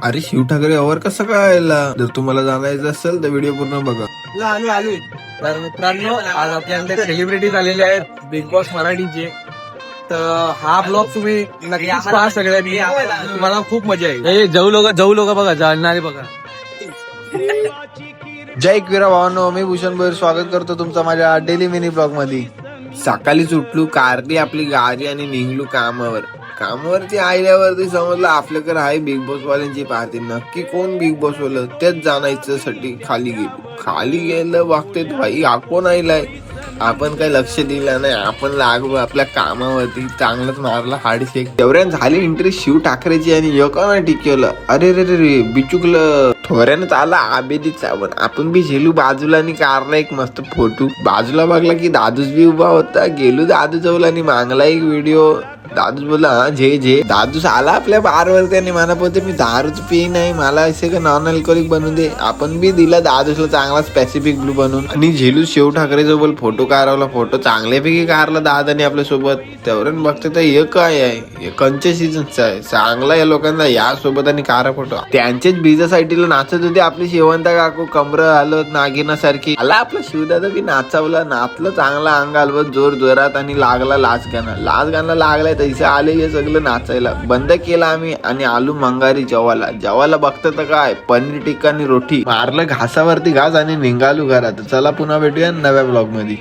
अरे शिव ठाकरे यावर कसं काय आला? जर तुम्हाला जाणायचं असेल तर व्हिडिओ पूर्ण बघा. आलो तर मित्रांनो, आज आपल्याकडे सेलिब्रिटीज आलेले आहेत बिग बॉस मराठीचे. तर हा ब्लॉग तुम्ही नक्कीच पहा सगळ्यांनी, तुम्हाला खूप मजा येईल. जाऊ लोक बघा, जाणणारे बघा. जय एकविरा भावांनो, मी भूषण भोईर स्वागत करतो तुमचं माझ्या डेली मिनी ब्लॉग मध्ये. सकाळीच उठलो, कारली आपली गाडी आणि निघलो कामावरती आल्यावरती समजलं आपल्याकडे आहे बिग बॉस वाल्यांची पार्टी. नक्की कोण बिग बॉस वालं तेच जाणायच्यासाठी खाली गेलं बघते भाई हा कोण आलाय. आपण काही लक्ष दिलं नाही, आपण लागलो आपल्या कामावरती. चांगलंच मारला हाडशेक. तेवढ्यान झाली एंट्री शिव ठाकरेची आणि एकानं टिकवलं. अरे रे रे बिचुकलं. थोड्यानं आला आबेदी चावण. आपण बी झेलू बाजूला आणि कारला एक मस्त फोटो. बाजूला बघला की दादूच बी उभा होता. गेलो दादू जवळ आणि मागला एक व्हिडिओ. दादूच बोला हा जे दादूच आला आपल्या बारवरती आणि म्हणा बोलते मी दारूच पी नाही, मला असे का नॉन अल्कोहोलिक बनवून दे. आपण बी दिला दादूसला चांगला स्पेसिफिक ब्लू बनवून. आणि झेलू शिव ठाकरे सोबत फोटो काढवला. फोटो चांगल्यापैकी काढला दादाने आपल्या सोबत. तेवढ्यानं बघते तर हे काय आहे, कंच्या सीझनचा आहे. चांगला या लोकांना या सोबत आणि कारा फोटो. त्यांचेच बीजा साईडला नाचत होते आपली शेवंता काकू, कमर हलवत नागिनासारखी. आला आपला शिवदादा बी नाचावला, नाचलं चांगला, अंग हलवत जोर जोरात आणि लागला लाच गाणं लागलाय तैसे आले हे सगळं नाचायला. बंद केला आम्ही आणि आलू मंगारी जेवायला बघतं तर काय पनीर टिक्का आणि रोटी मारलं घासावरती घास आणि निघालू घरात. चला पुन्हा भेटूया नव्या ब्लॉग मध्ये.